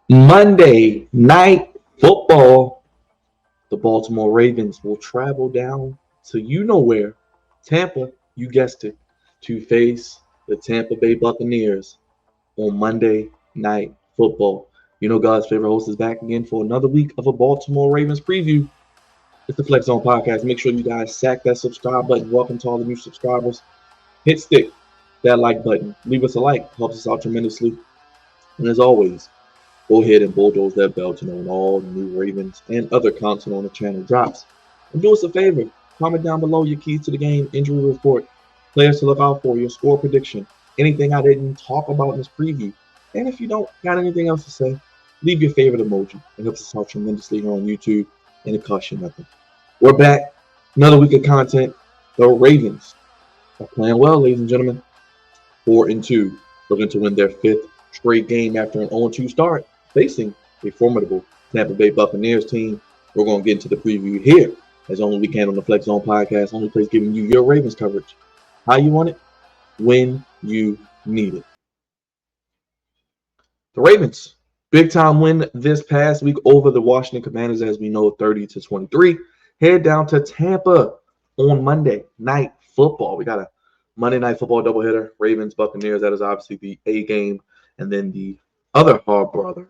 Monday night football. The Baltimore Ravens will travel down to you know where, Tampa, you guessed it, to face the Tampa Bay Buccaneers on Monday night football. You know, God's favorite host is back again for another week of a Baltimore Ravens preview. It's the Flex Zone Podcast. Make sure you guys sack that subscribe button. Welcome to all the new subscribers. Hit stick that like button. Leave us a like. Helps us out tremendously. And as always, go ahead and bulldoze that bell to know when all new Ravens and other content on the channel drops. And do us a favor, comment down below your keys to the game, injury report, players to look out for, your score prediction, anything I didn't talk about in this preview. And if you don't got anything else to say, leave your favorite emoji. It helps us out tremendously here on YouTube, and it costs you nothing. We're back. Another week of content. The Ravens are playing well, ladies and gentlemen. 4-2, looking to win their fifth straight game after an 0-2 start, facing a formidable Tampa Bay Buccaneers team. We're going to get into the preview here, as only we can on the Flex Zone Podcast, only place giving you your Ravens coverage. How you want it, when you need it. The Ravens, big time win this past week over the Washington Commanders, as we know, 30-23. Head down to Tampa on Monday night football. We got a Monday night football doubleheader, Ravens, Buccaneers. That is obviously the A game. And then the other half brother,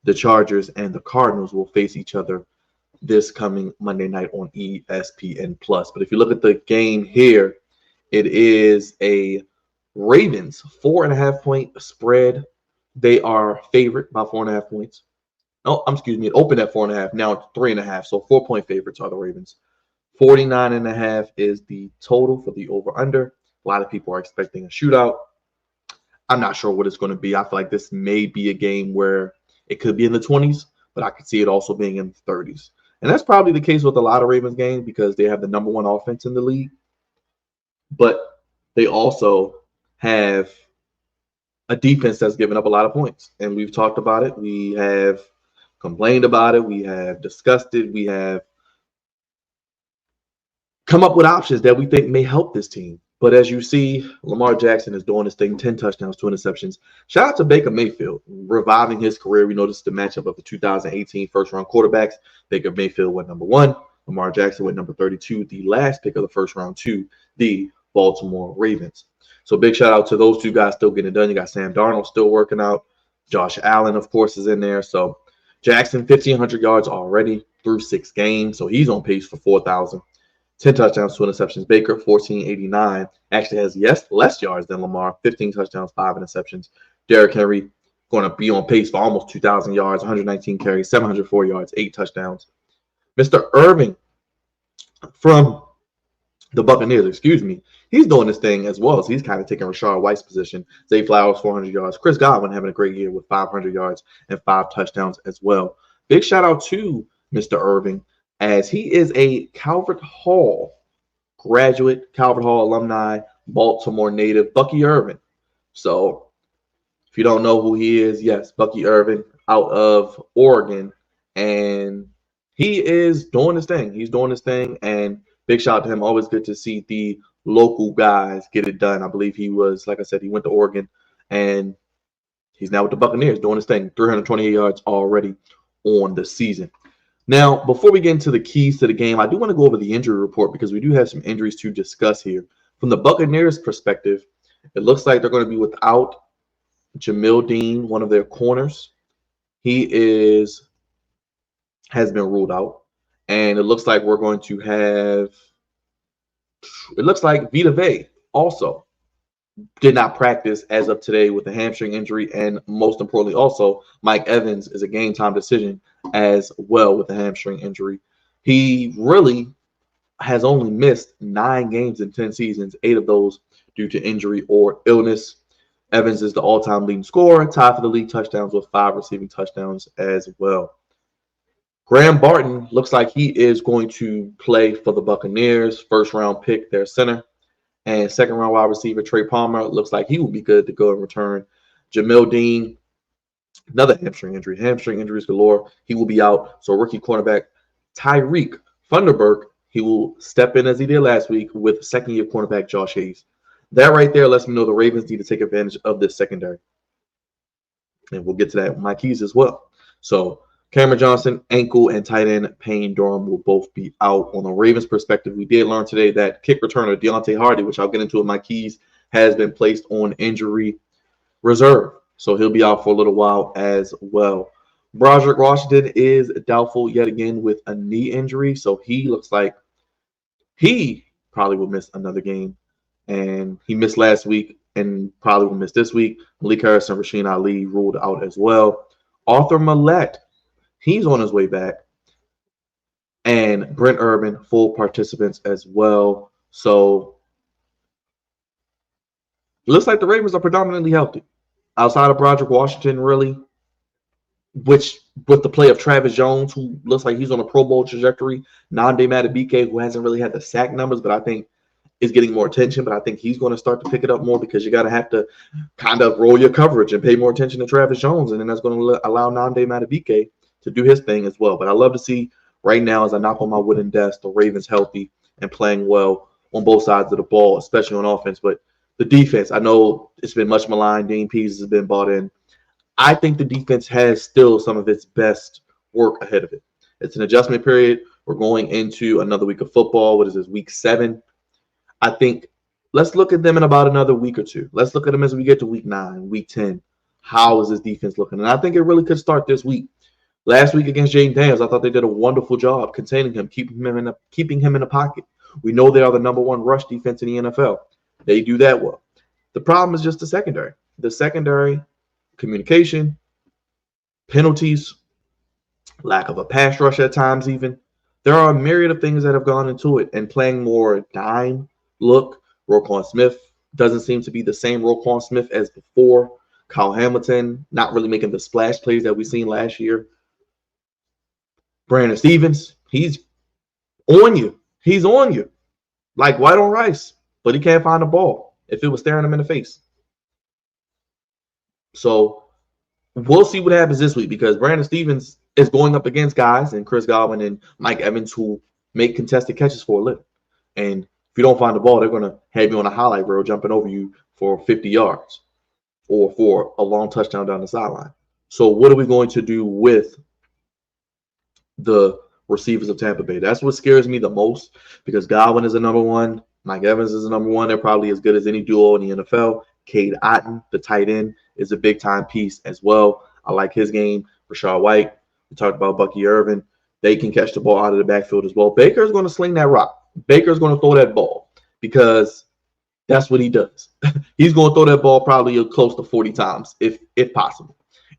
the Chargers and the Cardinals, will face each other this coming Monday night on ESPN+. But if you look at the game here, it is a Ravens 4.5-point spread. They are favorite by 4.5 points. Oh, excuse me. It opened at 4.5. Now it's 3.5. So 4-point favorites are the Ravens. 49.5 is the total for the over-under. A lot of people are expecting a shootout. I'm not sure what it's going to be. I feel like this may be a game where it could be in the 20s, but I could see it also being in the 30s. And that's probably the case with a lot of Ravens games because they have the number one offense in the league. But they also have a defense that's given up a lot of points. And we've talked about it. We have complained about it. We have discussed it. We have come up with options that we think may help this team. But as you see, Lamar Jackson is doing his thing, 10 touchdowns, 2 interceptions. Shout out to Baker Mayfield, reviving his career. We noticed the matchup of the 2018 first-round quarterbacks. Baker Mayfield went number 1. Lamar Jackson went number 32, the last pick of the first round to the Baltimore Ravens. So big shout out to those two guys still getting it done. You got Sam Darnold still working out. Josh Allen, of course, is in there. So Jackson, 1,500 yards already through 6 games. So he's on pace for 4,000. 10 touchdowns, 2 interceptions. Baker, 1,489, actually has less yards than Lamar, 15 touchdowns, 5 interceptions. Derrick Henry going to be on pace for almost 2,000 yards, 119 carries, 704 yards, 8 touchdowns. Mr. Irving from the Buccaneers, he's doing this thing as well. So he's kind of taking Rashard White's position. Zay Flowers, 400 yards. Chris Godwin having a great year with 500 yards and 5 touchdowns as well. Big shout out to Mr. Irving, as he is a Calvert Hall graduate, Calvert Hall alumni, Baltimore native, Bucky Irving. So if you don't know who he is, yes, Bucky Irving out of Oregon. And he is doing his thing. He's doing his thing. And big shout out to him. Always good to see the local guys get it done. I believe he was, like I said, he went to Oregon. And he's now with the Buccaneers doing his thing. 328 yards already on the season. Now, before we get into the keys to the game, I do want to go over the injury report because we do have some injuries to discuss here. From the Buccaneers' perspective, it looks like they're going to be without Jamil Dean, one of their corners. He has been ruled out. And it looks like we're going to have, it looks like Vita Vea also did not practice as of today with a hamstring injury. And most importantly, also, Mike Evans is a game time decision as well with a hamstring injury. He really has only missed 9 games in 10 seasons, 8 of those due to injury or illness. Evans is the all-time leading scorer, tied for the league touchdowns with 5 receiving touchdowns as well. Graham Barton looks like he is going to play for the Buccaneers, first-round pick, their center. And second-round wide receiver Trey Palmer looks like he will be good to go in return. Jamil Dean, another hamstring injury. Hamstring injuries galore. He will be out. So rookie cornerback Tyreek Funderburk, he will step in as he did last week with second-year cornerback Josh Hayes. That right there lets me know the Ravens need to take advantage of this secondary. And we'll get to that with my keys as well. So Cameron Johnson, ankle, and tight end Payne Durham will both be out. On the Ravens perspective, we did learn today that kick returner Deontay Hardy, which I'll get into in my keys, has been placed on injury reserve. So he'll be out for a little while as well. Broderick Washington is doubtful yet again with a knee injury. So he looks like he probably will miss another game. And he missed last week and probably will miss this week. Malik Harris and Rasheen Ali ruled out as well. Arthur Millette, he's on his way back. And Brent Urban, full participants as well. So it looks like the Ravens are predominantly healthy. Outside of Broderick Washington, really, which with the play of Travis Jones, who looks like he's on a Pro Bowl trajectory, Nnamdi Madubuike, who hasn't really had the sack numbers, but I think is getting more attention. But I think he's going to start to pick it up more because you got to have to kind of roll your coverage and pay more attention to Travis Jones, and then that's going to allow Nnamdi Madubuike to do his thing as well. But I love to see right now, as I knock on my wooden desk, the Ravens healthy and playing well on both sides of the ball, especially on offense. But the defense, I know it's been much maligned. Dean Pease has been bought in. I think the defense has still some of its best work ahead of it. It's an adjustment period. We're going into another week of football. What is this, week 7? I think let's look at them in about another week or two. Let's look at them as we get to week 9, week 10. How is this defense looking? And I think it really could start this week. Last week against Jaden Daniels, I thought they did a wonderful job containing him, keeping him in the pocket. We know they are the number 1 rush defense in the NFL. They do that well. The problem is just the secondary. The secondary communication, penalties, lack of a pass rush at times even. There are a myriad of things that have gone into it, and playing more dime look. Roquan Smith doesn't seem to be the same Roquan Smith as before. Kyle Hamilton not really making the splash plays that we've seen last year. Brandon Stevens, he's on you. He's on you. Like white on rice, but he can't find the ball if it was staring him in the face. So we'll see what happens this week because Brandon Stevens is going up against guys and Chris Godwin and Mike Evans who make contested catches for a living. And if you don't find the ball, they're going to have you on a highlight reel jumping over you for 50 yards or for a long touchdown down the sideline. So what are we going to do with the receivers of Tampa Bay? That's what scares me the most because Godwin is a number 1. Mike Evans is a number 1. They're probably as good as any duo in the NFL. Cade Otton, the tight end, is a big-time piece as well. I like his game. Rashad White, we talked about Bucky Irvin. They can catch the ball out of the backfield as well. Baker's going to sling that rock. Baker's going to throw that ball because that's what he does. He's going to throw that ball probably close to 40 times if possible.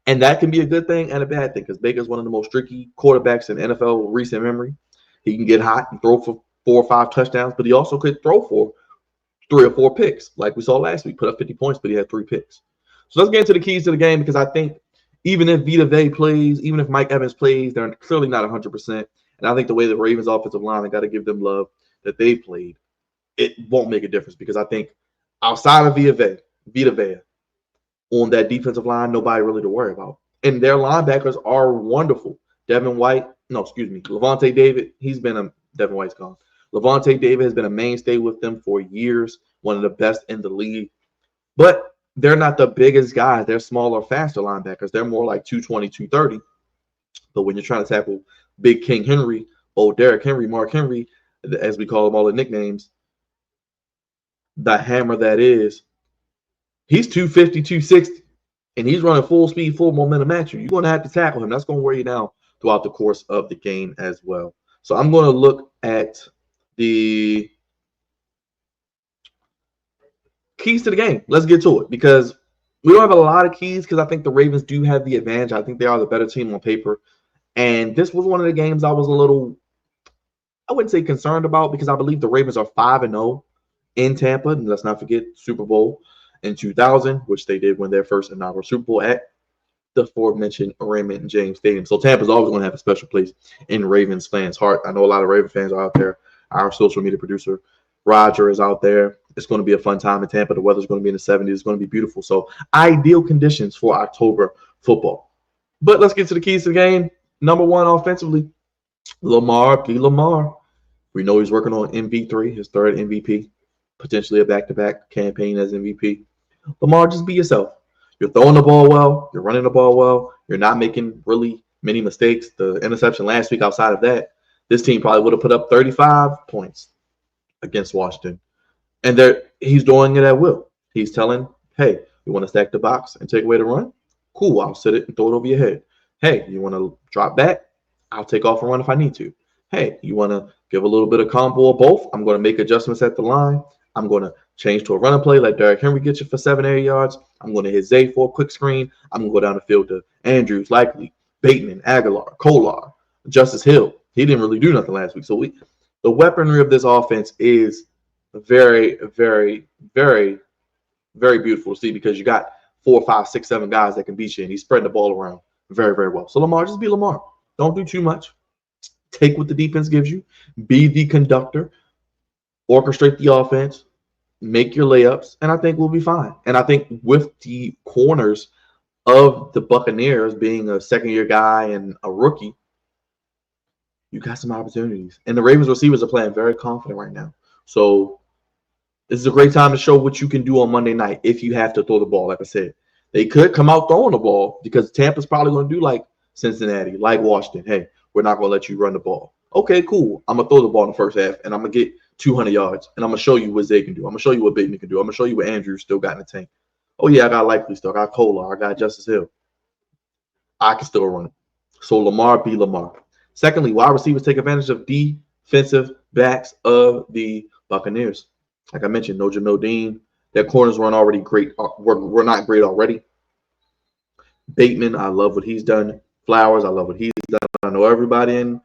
And that can be a good thing and a bad thing because Baker's one of the most streaky quarterbacks in NFL recent memory. He can get hot and throw for 4 or 5 touchdowns, but he also could throw for 3 or 4 picks, like we saw last week. Put up 50 points, but he had 3 picks. So let's get into the keys to the game because I think even if Vita Vea plays, even if Mike Evans plays, they're clearly not 100%. And I think the way the Ravens offensive line, I got to give them love that they played, it won't make a difference because I think outside of Vita Vea, on that defensive line, nobody really to worry about. And their linebackers are wonderful. Levante David, Devin White's gone. Levante David has been a mainstay with them for years, one of the best in the league. But they're not the biggest guys. They're smaller, faster linebackers. They're more like 220, 230. But when you're trying to tackle Big King Henry, old Derrick Henry, Mark Henry, as we call them all the nicknames, the hammer that is, he's 250, 260, and he's running full speed, full momentum at you. You're going to have to tackle him. That's going to wear you down throughout the course of the game as well. So I'm going to look at the keys to the game. Let's get to it because we don't have a lot of keys because I think the Ravens do have the advantage. I think they are the better team on paper. And this was one of the games I was a little, I wouldn't say concerned about because I believe the Ravens are 5-0 in Tampa. And let's not forget Super Bowl in 2000, which they did win their first inaugural Super Bowl at the aforementioned Raymond James Stadium. So Tampa's always going to have a special place in Ravens fans' heart. I know a lot of Ravens fans are out there. Our social media producer, Roger, is out there. It's going to be a fun time in Tampa. The weather's going to be in the 70s. It's going to be beautiful. So ideal conditions for October football. But let's get to the keys to the game. Number 1 offensively, Lamar. We know he's working on MVP3, his 3rd MVP, potentially a back-to-back campaign as MVP. Lamar, just be yourself. You're throwing the ball well. You're running the ball well. You're not making really many mistakes. The interception last week, outside of that, this team probably would have put up 35 points against Washington. And he's doing it at will. He's telling, hey, you want to stack the box and take away the run? Cool, I'll sit it and throw it over your head. Hey, you want to drop back? I'll take off and run if I need to. Hey, you want to give a little bit of combo of both? I'm going to make adjustments at the line. I'm going to change to a running play, let Derrick Henry get you for 7 air yards. I'm going to hit Zay for a quick screen. I'm going to go down the field to Andrews, Likely, Bateman, Aguilar, Kolar, Justice Hill. He didn't really do nothing last week. So the weaponry of this offense is very, very, very, very beautiful to see because you got 4, 5, 6, 7 guys that can beat you, and he's spreading the ball around very, very well. So Lamar, just be Lamar. Don't do too much. Take what the defense gives you. Be the conductor. Orchestrate the offense. Make your layups, and I think we'll be fine. And I think with the corners of the Buccaneers being a second-year guy and a rookie, you got some opportunities. And the Ravens receivers are playing very confident right now. So this is a great time to show what you can do on Monday night if you have to throw the ball. Like I said, they could come out throwing the ball because Tampa's probably going to do like Cincinnati, like Washington. Hey, we're not going to let you run the ball. Okay, cool. I'm going to throw the ball in the first half, and I'm going to get 200 yards, and I'm going to show you what Zay can do. I'm going to show you what Bateman can do. I'm going to show you what Andrews still got in the tank. Oh, yeah, I got Likely still. I got Kolar. I got Justice Hill. I can still run it. So Lamar be Lamar. Secondly, wide receivers take advantage of defensive backs of the Buccaneers. Like I mentioned, no Jamil Dean. Their corners weren't already great. Were not great already. Bateman, I love what he's done. Flowers, I love what he's done. I know everybody in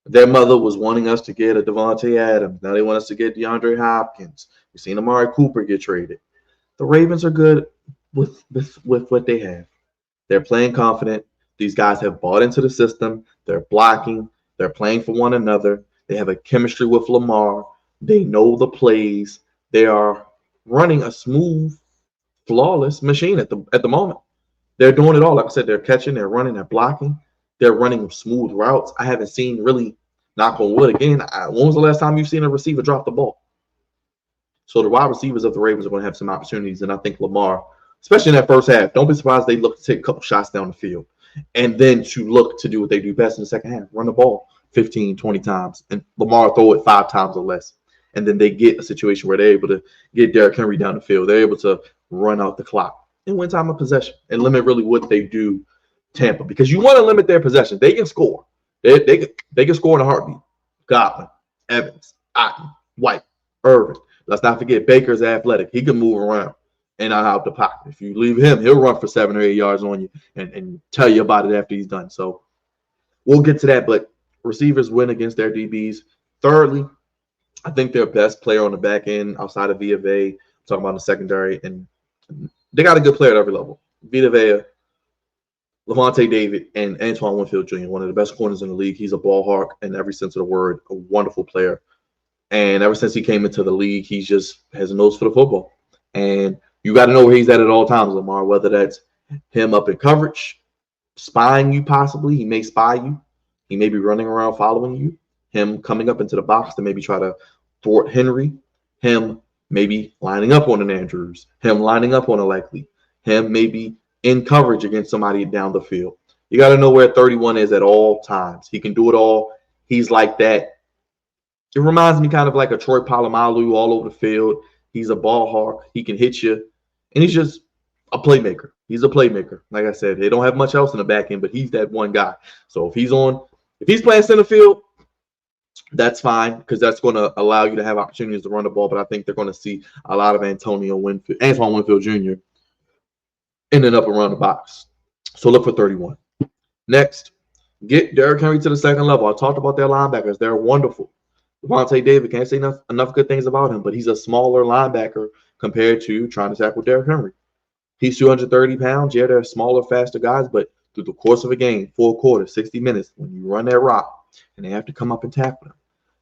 their mother was wanting us to get a Devontae Adams. Now they want us to get DeAndre Hopkins. We've seen Amari Cooper get traded. The Ravens are good with what they have. They're playing confident. These guys have bought into the system. They're blocking. They're playing for one another. They have a chemistry with Lamar. They know the plays. They are running a smooth, flawless machine at the moment. They're doing it all. Like I said, they're catching, they're running, they're blocking. They're running smooth routes. I haven't seen really, knock on wood again, when was the last time you've seen a receiver drop the ball? So the wide receivers of the Ravens are going to have some opportunities, and I think Lamar, especially in that first half, don't be surprised they look to take a couple shots down the field and then to look to do what they do best in the second half, run the ball 15, 20 times, and Lamar throw it 5 times or less. And then they get a situation where they're able to get Derrick Henry down the field. They're able to run out the clock and win time of possession and limit really what they do Tampa, because you want to limit their possession. They can score. They can score in a heartbeat. Godwin, Evans, Otten, White, Irvin. Let's not forget Baker's athletic. He can move around and out the pocket. If you leave him, he'll run for 7 or 8 yards on you and tell you about it after he's done. So we'll get to that, but receivers win against their DBs. Thirdly, I think their best player on the back end outside of Vita Vea, talking about the secondary, and they got a good player at every level. Vita Vea, Levante David, and Antoine Winfield Jr., one of the best corners in the league. He's a ball hawk in every sense of the word, a wonderful player. And ever since he came into the league, he just has a nose for the football. And you got to know where he's at all times, Lamar, whether that's him up in coverage, spying you possibly. He may spy you. He may be running around following you. Him coming up into the box to maybe try to thwart Henry. Him maybe lining up on an Andrews. Him lining up on a Likely. Him maybe in coverage against somebody down the field. You got to know where 31 is at all times. He can do it all. He's like that. It reminds me kind of like a Troy Polamalu all over the field. He's a ball hawk. He can hit you. And he's just a playmaker. He's a playmaker. Like I said, they don't have much else in the back end, but he's that one guy. So if he's playing center field, that's fine, because that's going to allow you to have opportunities to run the ball. But I think they're going to see a lot of Antoine Winfield Jr. ending up around the box. So look for 31. Next, get Derrick Henry to the second level. I talked about their linebackers. They're wonderful. Levante David, can't say enough good things about him, but he's a smaller linebacker compared to trying to tackle Derrick Henry. He's 230 pounds. Yeah, they're smaller, faster guys, but through the course of a game, 4 quarters, 60 minutes, when you run that rock and they have to come up and tackle him,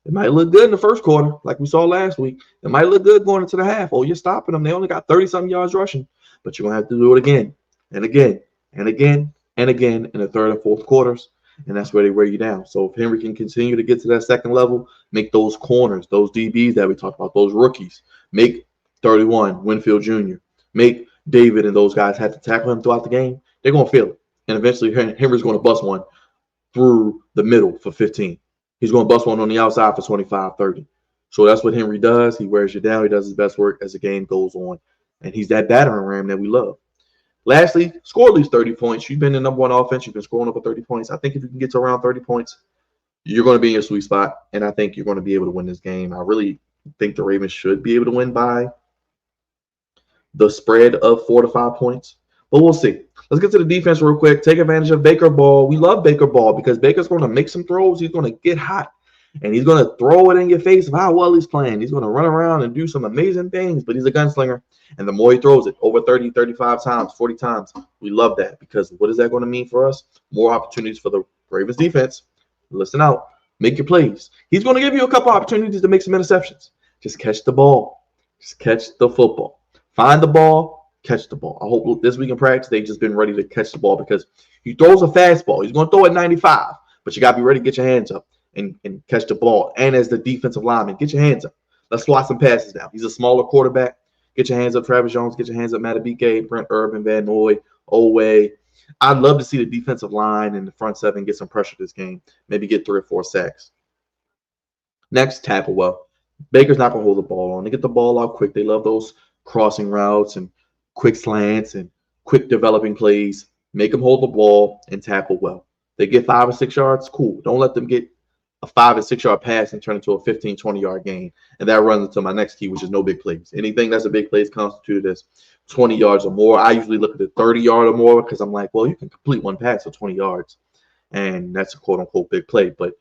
it might look good in the first quarter, like we saw last week. It might look good going into the half. Oh, you're stopping them. They only got 30-something yards rushing, but you're going to have to do it again and again and again and again in the third and fourth quarters, and that's where they wear you down. So if Henry can continue to get to that second level, make those corners, those DBs that we talked about, those rookies, make 31 Winfield Jr., make David and those guys have to tackle him throughout the game, they're going to feel it. And eventually Henry's going to bust one through the middle for 15. He's going to bust one on the outside for 25, 30. So that's what Henry does. He wears you down. He does his best work as the game goes on. And he's that battering ram that we love. Lastly, score at least 30 points. You've been the number one offense. You've been scoring over 30 points. I think if you can get to around 30 points, you're going to be in your sweet spot. And I think you're going to be able to win this game. I really think the Ravens should be able to win by the spread of 4 to 5 points. But we'll see. Let's get to the defense real quick. Take advantage of Baker Ball. We love Baker Ball because Baker's going to make some throws. He's going to get hot. And he's going to throw it in your face of how well he's playing. He's going to run around and do some amazing things, but he's a gunslinger. And the more he throws it, over 30, 35 times, 40 times, we love that because what is that going to mean for us? More opportunities for the Ravens defense. Listen out. Make your plays. He's going to give you a couple opportunities to make some interceptions. Just catch the ball. Just catch the football. Find the ball. Catch the ball. I hope this week in practice they've just been ready to catch the ball because he throws a fastball. He's going to throw it 95, but you got to be ready to get your hands up. And catch the ball. And as the defensive lineman, get your hands up. Let's slot some passes down. He's a smaller quarterback. Get your hands up, Travis Jones. Get your hands up, Matabike, Brent Urban, Van Noy, Oweh. I'd love to see the defensive line and the front seven get some pressure this game. Maybe get 3 or 4 sacks. Next, tackle well. Baker's not going to hold the ball on. They get the ball out quick. They love those crossing routes and quick slants and quick developing plays. Make them hold the ball and tackle well. They get 5 or 6 yards, cool. Don't let them get a 5 and 6 yard pass and turn into a 15, 20 yard gain. And that runs into my next key, which is no big plays. Anything that's a big play is constituted as 20 yards or more. I usually look at the 30 yard or more because I'm like, well, you can complete one pass for 20 yards. And that's a quote unquote big play. But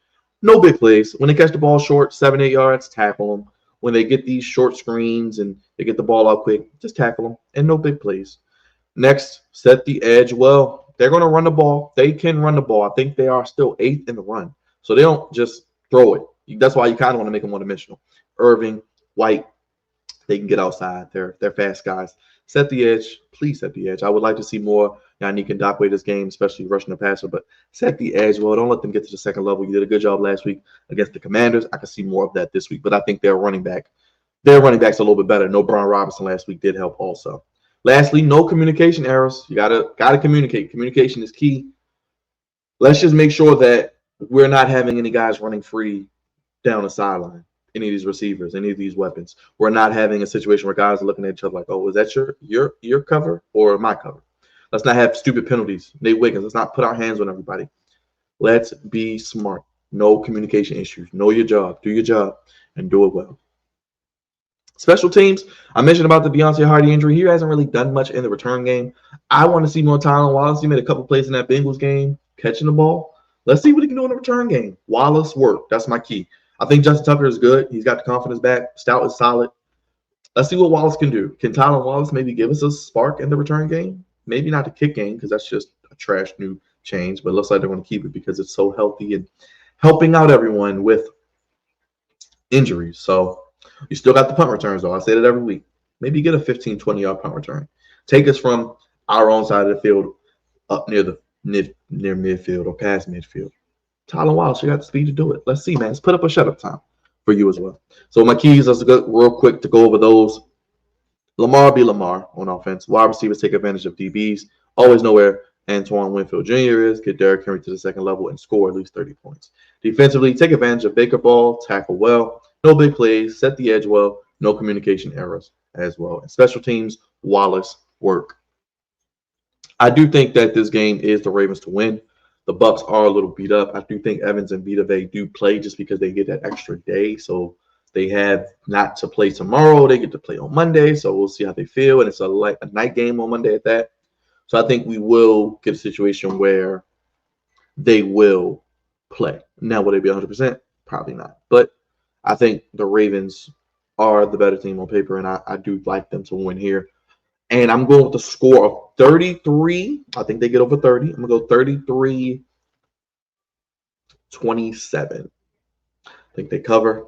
no big plays. When they catch the ball short, 7, 8 yards, tackle them. When they get these short screens and they get the ball out quick, just tackle them. And no big plays. Next, set the edge well. They're going to run the ball. They can run the ball. I think they are still 8th in the run. So they don't just throw it. That's why you kind of want to make them one-dimensional. Irving, White, they can get outside. They're fast guys. Set the edge. Please set the edge. I would like to see more Yannick Ngakoue this game, especially rushing the passer, but set the edge. Well, don't let them get to the second level. You did a good job last week against the Commanders. I can see more of that this week, but I think their running back's a little bit better. No Brian Robinson last week did help also. Lastly, no communication errors. You gotta communicate. Communication is key. Let's just make sure that we're not having any guys running free down the sideline, any of these receivers, any of these weapons. We're not having a situation where guys are looking at each other like, oh, is that your cover or my cover? Let's not have stupid penalties. Nate Wiggins, let's not put our hands on everybody. Let's be smart. No communication issues. Know your job. Do your job and do it well. Special teams, I mentioned about the Deontay Hardy injury. He hasn't really done much in the return game. I want to see more Tylan Wallace. He made a couple plays in that Bengals game, catching the ball. Let's see what he can do in the return game. Wallace work. That's my key. I think Justin Tucker is good. He's got the confidence back. Stout is solid. Let's see what Wallace can do. Can Tylan Wallace maybe give us a spark in the return game? Maybe not the kick game because that's just a trash new change, but it looks like they're going to keep it because it's so healthy and helping out everyone with injuries. So you still got the punt returns, though. I say that every week. Maybe get a 15, 20-yard punt return. Take us from our own side of the field up near midfield or past midfield. Tylan Wallace, you got the speed to do it. Let's see, man. Let's put up a shut-up time for you as well. So my keys, let's go real quick to go over those. Lamar be Lamar on offense. Wide receivers take advantage of DBs. Always know where Antoine Winfield Jr. is. Get Derrick Henry to the second level and score at least 30 points. Defensively, take advantage of Baker Ball. Tackle well. No big plays. Set the edge well. No communication errors as well. And special teams, Wallace work. I do think that this game is the Ravens to win. The Bucs are a little beat up. I do think Evans and Vita Vea do play just because they get that extra day. So they have not to play tomorrow. They get to play on Monday. So we'll see how they feel. And it's a night game on Monday at that. So I think we will get a situation where they will play. Now, will they be 100%? Probably not. But I think the Ravens are the better team on paper, and I do like them to win here. And I'm going with the score of 33. I think they get over 30. I'm going to go 33-27. I think they cover.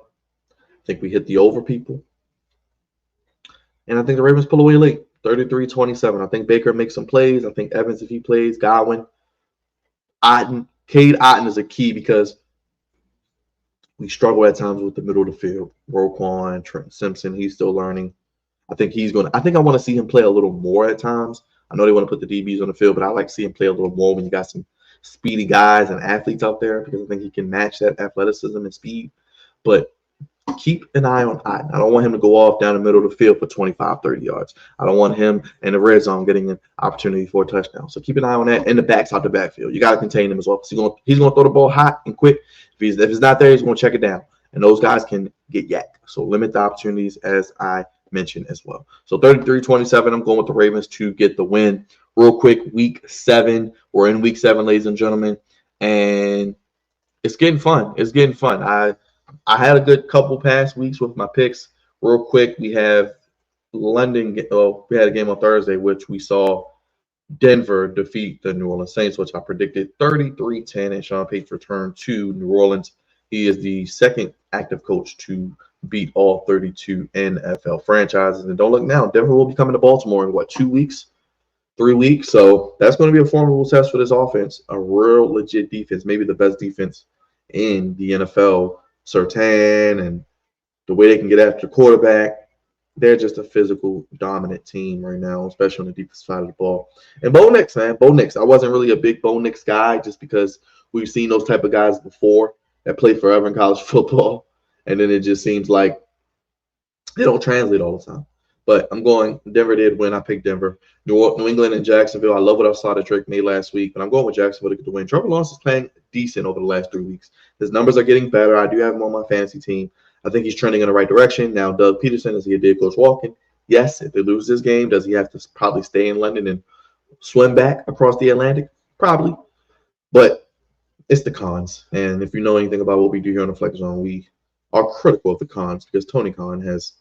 I think we hit the over people. And I think the Ravens pull away late. 33-27. I think Baker makes some plays. I think Evans, if he plays, Godwin. Cade Otton is a key because we struggle at times with the middle of the field. Roquan, Trent Simpson, he's still learning. I think I want to see him play a little more at times. I know they want to put the DBs on the field, but I like to see him play a little more when you got some speedy guys and athletes out there because I think he can match that athleticism and speed. But keep an eye on Otten. I don't want him to go off down the middle of the field for 25, 30 yards. I don't want him in the red zone getting an opportunity for a touchdown. So keep an eye on that. And the backs out the backfield. You got to contain him as well. He's going to throw the ball hot and quick. If it's not there, he's going to check it down. And those guys can get yacked. So limit the opportunities as I mentioned as well. So 33-27, I'm going with the Ravens to get the win. Real quick, week 7. We're in week 7, ladies and gentlemen. And it's getting fun. It's getting fun. I had a good couple past weeks with my picks. Real quick, we have London. We had a game on Thursday, which we saw Denver defeat the New Orleans Saints, which I predicted 33-10, and Sean Payton's return to New Orleans. He is the second active coach to beat all 32 NFL franchises. And don't look now, Denver will be coming to Baltimore in 2 weeks? 3 weeks. So that's going to be a formidable test for this offense. A real legit defense, maybe the best defense in the NFL. Surtain and the way they can get after the quarterback, they're just a physical, dominant team right now, especially on the defensive side of the ball. And Bo Nix, man. Bo Nix. I wasn't really a big Bo Nix guy just because we've seen those type of guys before that play forever in college football. And then it just seems like they don't translate all the time. But I'm going, Denver did win. I picked Denver. New England and Jacksonville. I love what I saw that Drake made last week, but I'm going with Jacksonville to get the win. Trevor Lawrence is playing decent over the last 3 weeks. His numbers are getting better. I do have him on my fantasy team. I think he's trending in the right direction. Now, Doug Peterson, is he a dead coach walking? Yes. If they lose this game, does he have to probably stay in London and swim back across the Atlantic? Probably. But it's the cons. And if you know anything about what we do here on the Flex Zone, we are critical of the cons because Tony Khan has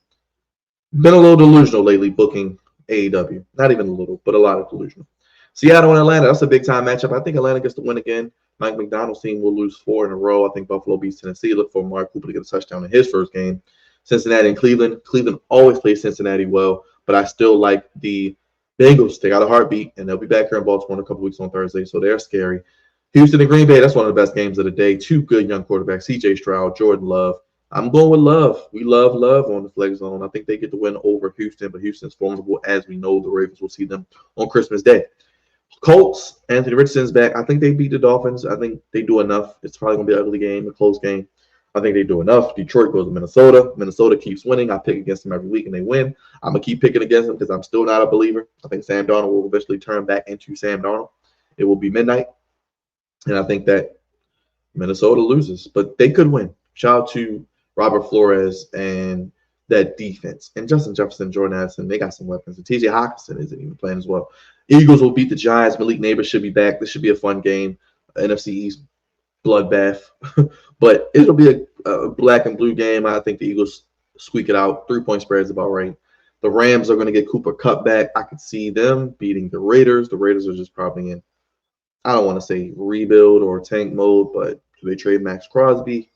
been a little delusional lately booking AEW. Not even a little, but a lot of delusional. Seattle and Atlanta, that's a big-time matchup. I think Atlanta gets the win again. Mike McDonald's team will lose 4 in a row. I think Buffalo beats Tennessee. Look for Mark Cooper to get a touchdown in his first game. Cincinnati and Cleveland. Cleveland always plays Cincinnati well, but I still like the Bengals. They got a heartbeat, and they'll be back here in Baltimore in a couple weeks on Thursday, so they're scary. Houston and Green Bay, that's one of the best games of the day. 2 good young quarterbacks, C.J. Stroud, Jordan Love. I'm going with Love. We love Love on the Flex Zone. I think they get the win over Houston, but Houston's formidable. As we know, the Ravens will see them on Christmas Day. Colts, Anthony Richardson's back. I think they beat the Dolphins. I think they do enough. It's probably going to be an ugly game, a close game. I think they do enough. Detroit goes to Minnesota. Minnesota keeps winning. I pick against them every week, and they win. I'm going to keep picking against them because I'm still not a believer. I think Sam Darnold will eventually turn back into Sam Darnold. It will be midnight, and I think that Minnesota loses, but they could win. Shout out to Robert Flores and that defense. And Justin Jefferson, Jordan Addison, they got some weapons. And TJ Hawkinson isn't even playing as well. Eagles will beat the Giants. Malik Neighbors should be back. This should be a fun game. NFC East bloodbath. But it'll be a black and blue game. I think the Eagles squeak it out. 3-point spread is about right. The Rams are going to get Cooper Kupp back. I could see them beating the Raiders. The Raiders are just probably in, I don't want to say rebuild or tank mode, but do they trade Max Crosby?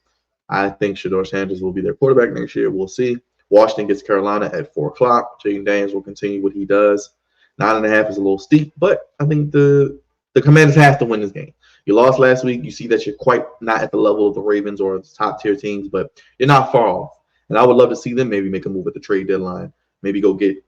I think Shedeur Sanders will be their quarterback next year. We'll see. Washington gets Carolina at 4 o'clock. Jaden Daniels will continue what he does. 9.5 is a little steep, but I think the Commanders have to win this game. You lost last week. You see that you're quite not at the level of the Ravens or the top-tier teams, but you're not far off. And I would love to see them maybe make a move at the trade deadline. Maybe go get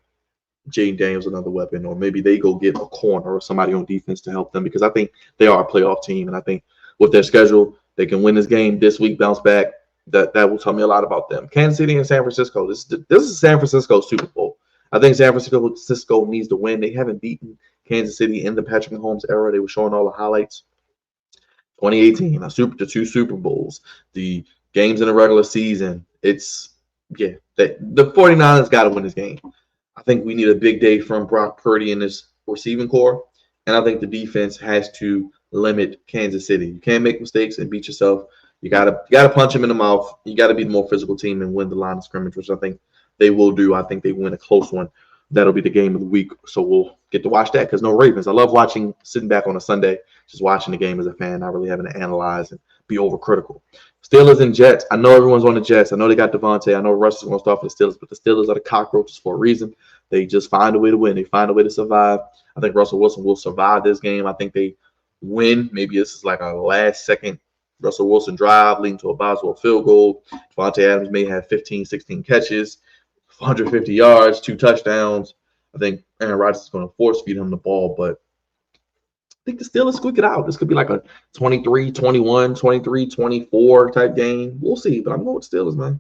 Jaden Daniels another weapon, or maybe they go get a corner or somebody on defense to help them because I think they are a playoff team, and I think with their schedule, they can win this game this week, bounce back. That will tell me a lot about them. Kansas City and San Francisco. This is San Francisco Super Bowl. I think San Francisco needs to win. They haven't beaten Kansas City in the Patrick Mahomes era. They were showing all the highlights. 2018, the 2 Super Bowls, the games in the regular season. The 49ers got to win this game. I think we need a big day from Brock Purdy in this receiving core, and I think the defense has to limit Kansas City. You can't make mistakes and beat yourself. You gotta punch them in the mouth. You got to be the more physical team and win the line of scrimmage, which I think they will do. I think they win a close one. That'll be the game of the week, so we'll get to watch that because no Ravens. I love sitting back on a Sunday, just watching the game as a fan, not really having to analyze and be overcritical. Steelers and Jets. I know everyone's on the Jets. I know they got Devontae. I know Russ is going to start for the Steelers, but the Steelers are the cockroaches for a reason. They just find a way to win. They find a way to survive. I think Russell Wilson will survive this game. I think they win. Maybe this is like a last-second Russell Wilson drive leading to a Boswell field goal. Devontae Adams may have 15, 16 catches. 150 yards, 2 touchdowns. I think Aaron Rodgers is going to force feed him the ball, but I think the Steelers squeak it out. This could be like a 23-21, 23-24 type game. We'll see, but I'm going with Steelers, man.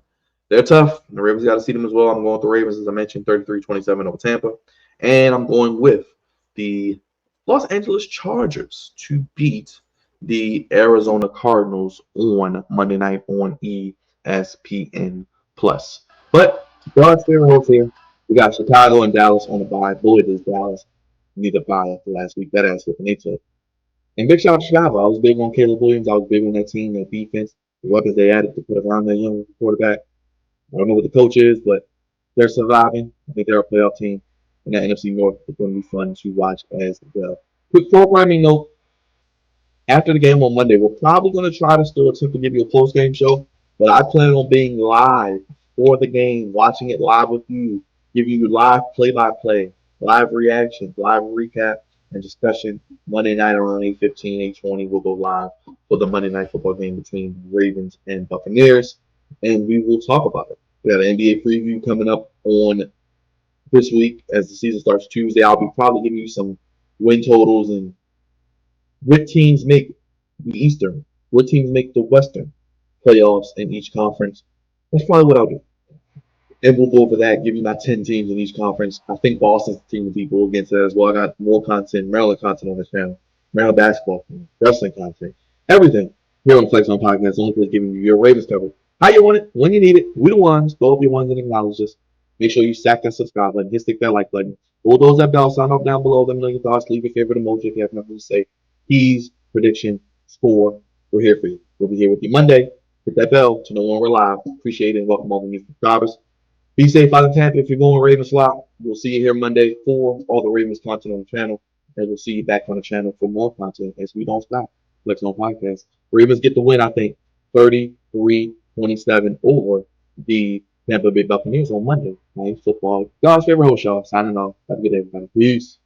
They're tough. The Ravens got to see them as well. I'm going with the Ravens, as I mentioned, 33-27 over Tampa. And I'm going with the Los Angeles Chargers to beat the Arizona Cardinals on Monday night on ESPN Plus. But God's favorite hopes here. We got Chicago and Dallas on the bye. Boy, does Dallas need a bye after last week. That ass whipping they took. And big shout out to Chicago. I was big on Caleb Williams. I was big on that team, that defense, the weapons they added to put around that young quarterback. I don't know what the coach is, but they're surviving. I think they're a playoff team. And that NFC North is going to be fun to watch as well. Quick programming note: after the game on Monday, we're probably going to try to still attempt to give you a post game show, but I plan on being live for the game, watching it live with you, giving you live play by play, live reactions, live recap, and discussion. Monday night around 8:15, 8:20, we'll go live for the Monday night football game between Ravens and Buccaneers, and we will talk about it. We got an NBA preview coming up on this week as the season starts Tuesday. I'll be probably giving you some win totals and what teams make the Eastern, what teams make the Western playoffs in each conference. That's probably what I'll do. And we'll go over that, give you my 10 teams in each conference. I think Boston's the team to beat. We'll get into that as well. I got more content, Maryland content on this channel, Maryland basketball, wrestling content, everything here on the Flex On Podcast. Only place giving you your Ravens covered. How you want it, when you need it. We the ones. Go up your ones and acknowledge us. Make sure you stack that subscribe button, hit that like button. Bulldoze that bell, sign up down below. Let me know your thoughts. Leave your favorite emoji if you have nothing to say. Keys, prediction, score. We're here for you. We'll be here with you Monday. Hit that bell to know when we're live. Appreciate it and welcome all the new subscribers. Be safe out in Tampa if you're going Ravens slot. We'll see you here Monday for all the Ravens content on the channel. And we'll see you back on the channel for more content as we don't stop. Flex On Podcast. Ravens get the win, I think, 33-27 over the Tampa Bay Buccaneers on Monday Night Football. God's favorite host, y'all. Signing off. Have a good day, everybody. Peace.